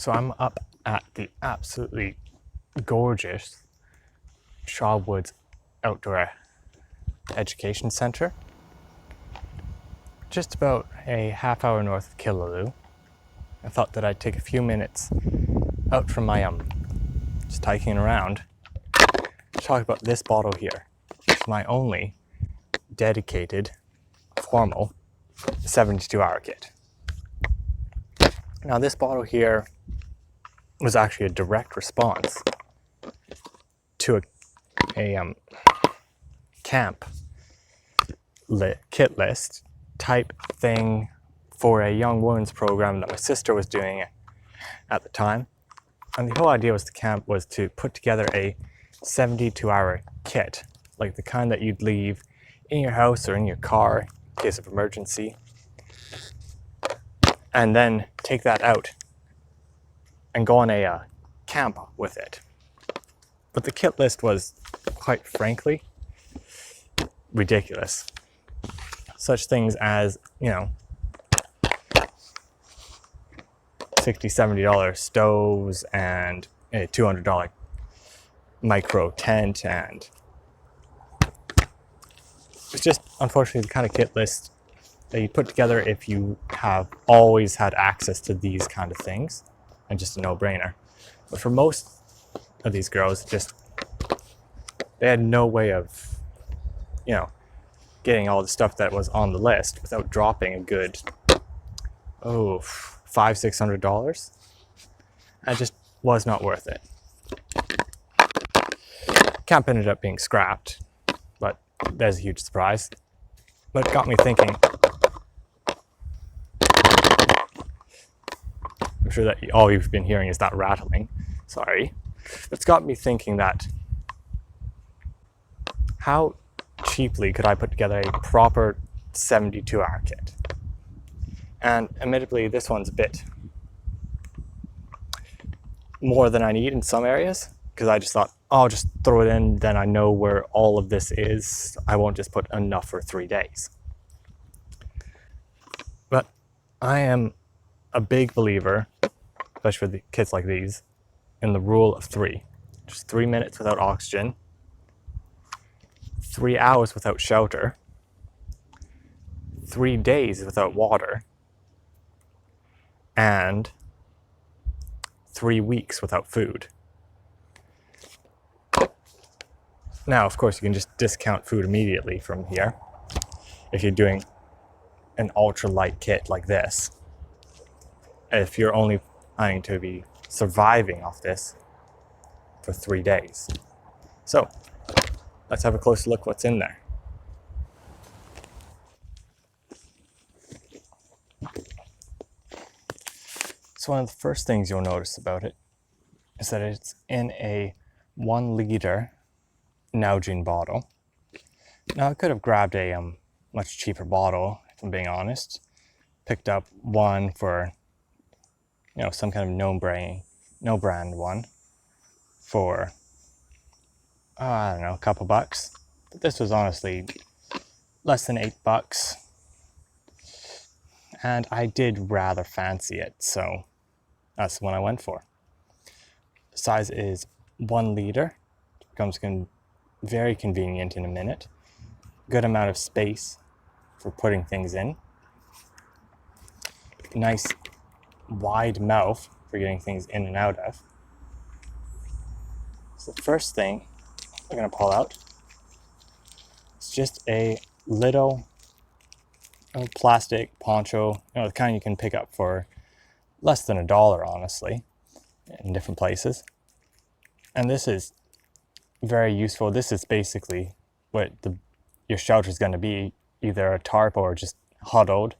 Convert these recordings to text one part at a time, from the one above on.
So I'm up at the absolutely gorgeous Shawwoods Outdoor Education Center, just about a half hour north of Killaloe. I thought that I'd take a few minutes out from my just hiking around to talk about this bottle here. It's my only dedicated formal 72-hour kit. Now this bottle here was actually a direct response to a camp kit list type thing for a young women's program that my sister was doing at the time. And the whole idea was the camp was to put together a 72-hour kit, like the kind that you'd leave in your house or in your car in case of emergency, and then take that out and go on a camp with it. But the kit list was, quite frankly, ridiculous. Such things as, $60, $70 stoves and a $200 micro tent, and it's just unfortunately the kind of kit list that you put together if you have always had access to these kind of things, and just a no-brainer. But for most of these girls, they had no way of getting all the stuff that was on the list without dropping a good $500-$600. It just was not worth it. Camp ended up being scrapped, but that's a huge surprise. But it got me thinking. I'm sure that all you've been hearing is that rattling. Sorry. It's got me thinking that how cheaply could I put together a proper 72-hour kit? And admittedly, this one's a bit more than I need in some areas, because I just thought, I'll just throw it in, then I know where all of this is. I won't just put enough for 3 days. But I am a big believer, especially for the kits like these, in the rule of 3. Just 3 minutes without oxygen, 3 hours without shelter, 3 days without water, and 3 weeks without food. Now, of course, you can just discount food immediately from here if you're doing an ultra-light kit like this. If you're only planning to be surviving off this for 3 days. So, let's have a closer look what's in there. So one of the first things you'll notice about it is that it's in a 1 liter Nalgene bottle. Now I could have grabbed a much cheaper bottle, if I'm being honest. Picked up one for some kind of no brand one for I don't know, a couple bucks. But this was honestly less than $8, and I did rather fancy it, so that's the one I went for. The size is 1 liter. It becomes very convenient in a minute. Good amount of space for putting things in. Nice wide mouth for getting things in and out of. So the first thing I'm going to pull out is just a little plastic poncho, the kind you can pick up for less than $1, honestly, in different places. And this is very useful. This is basically what your shelter is going to be, either a tarp or just huddled.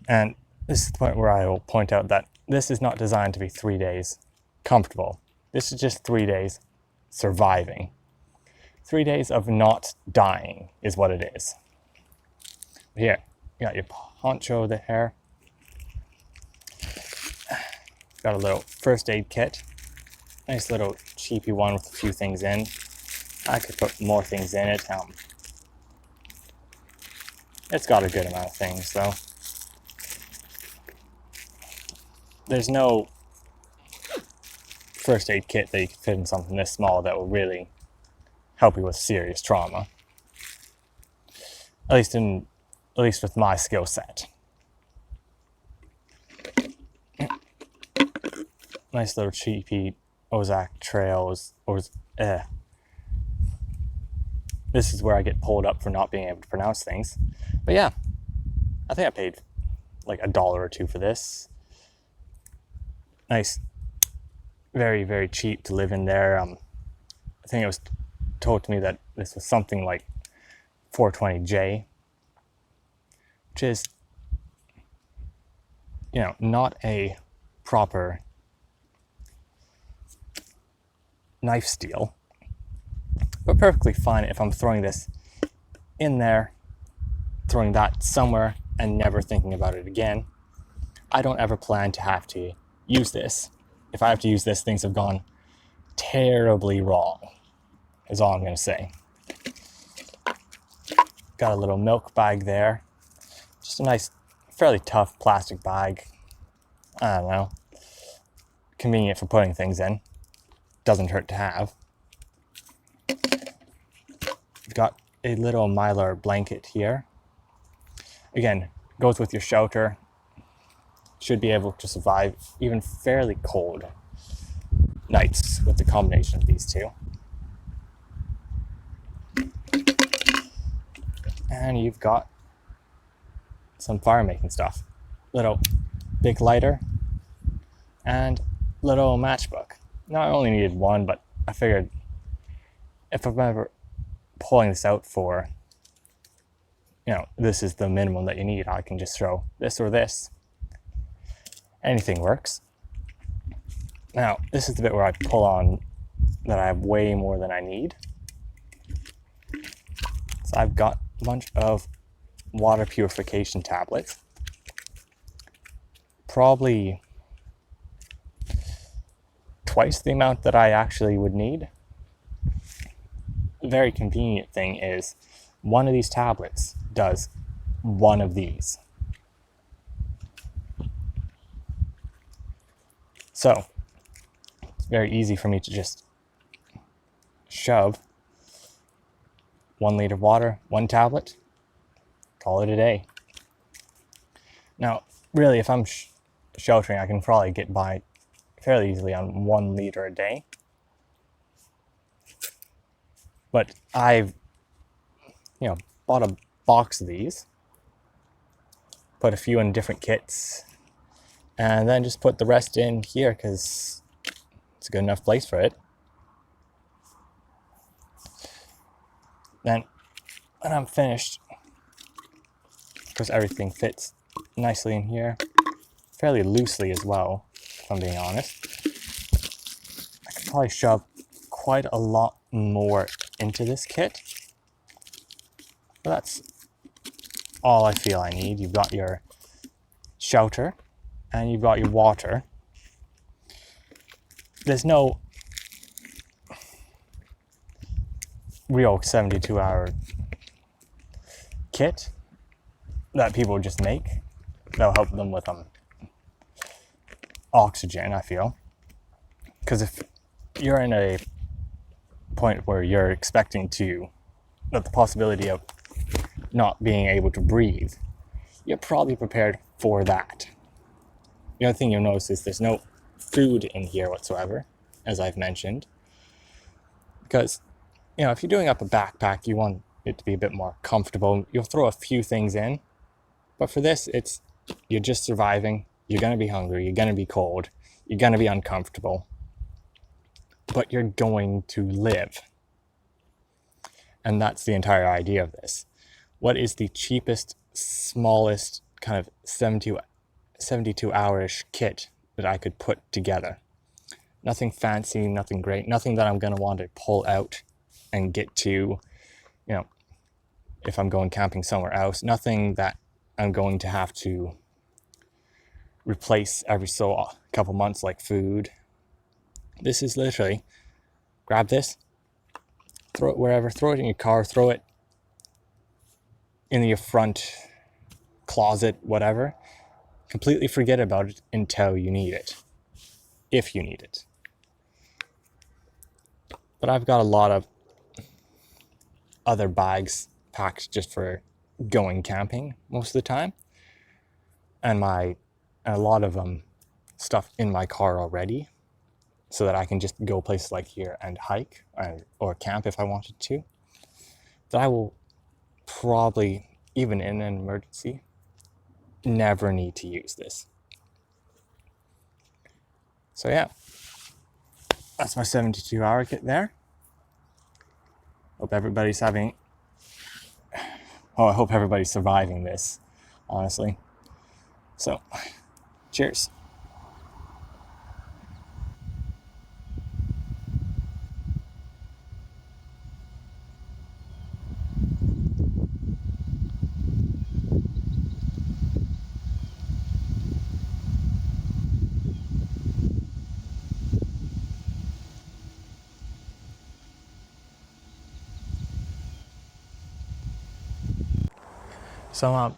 And this is the point where I will point out that this is not designed to be 3 days comfortable. This is just 3 days surviving. 3 days of not dying is what it is. Here, you got your poncho there. Got a little first aid kit. Nice little cheapy one with a few things in. I could put more things in it. It's got a good amount of things though. there's no first aid kit that you can fit in something this small that will really help you with serious trauma. At least with my skill set. Nice little cheapy Ozark Trails. This is where I get pulled up for not being able to pronounce things. But yeah, I think I paid like $1 or $2 for this. Nice, very, very cheap to live in there. I think it was told to me that this was something like $420J, which is, not a proper knife steel, but perfectly fine if I'm throwing this in there, throwing that somewhere, and never thinking about it again. I don't ever plan to have to use this. If I have to use this, things have gone terribly wrong, is all I'm going to say. Got a little milk bag there. Just a nice, fairly tough plastic bag. I don't know. Convenient for putting things in. Doesn't hurt to have. We've got a little Mylar blanket here. Again, goes with your shelter. Should be able to survive even fairly cold nights with the combination of these two. And you've got some fire making stuff. Little big lighter and little matchbook. Now I only needed one, but I figured if I'm ever pulling this out for, this is the minimum that you need, I can just throw this or this. Anything works. Now, this is the bit where I pull on that I have way more than I need. So I've got a bunch of water purification tablets. Probably twice the amount that I actually would need. The very convenient thing is one of these tablets does one of these. So it's very easy for me to just shove 1 liter of water, 1 tablet, call it a day. Now, really, if I'm sheltering, I can probably get by fairly easily on 1 liter a day. But I've, bought a box of these, put a few in different kits, and then just put the rest in here because it's a good enough place for it. Then, when I'm finished, of course everything fits nicely in here, fairly loosely as well, if I'm being honest. I could probably shove quite a lot more into this kit, but that's all I feel I need. You've got your shelter and you've got your water. There's no real 72-hour kit that people just make that'll help them with oxygen, I feel. Because if you're in a point where you're expecting that the possibility of not being able to breathe, you're probably prepared for that. The other thing you'll notice is there's no food in here whatsoever, as I've mentioned. Because, if you're doing up a backpack, you want it to be a bit more comfortable. You'll throw a few things in. But for this, you're just surviving. You're going to be hungry. You're going to be cold. You're going to be uncomfortable. But you're going to live. And that's the entire idea of this. What is the cheapest, smallest kind of 72-hour-ish kit that I could put together? Nothing fancy, nothing great, nothing that I'm going to want to pull out and get to, if I'm going camping somewhere else. Nothing that I'm going to have to replace every couple months like food. This is literally, grab this, throw it wherever, throw it in your car, throw it in your front closet, whatever. completely forget about it until you need it, if you need it. But I've got a lot of other bags packed just for going camping most of the time, and a lot of stuff in my car already, so that I can just go places like here and hike or camp if I wanted to. That I will probably, even in an emergency, never need to use this. So yeah, that's my 72-hour kit there. Hope everybody's I hope everybody's surviving this, honestly. So, cheers. So,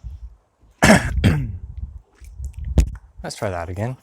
let's try that again.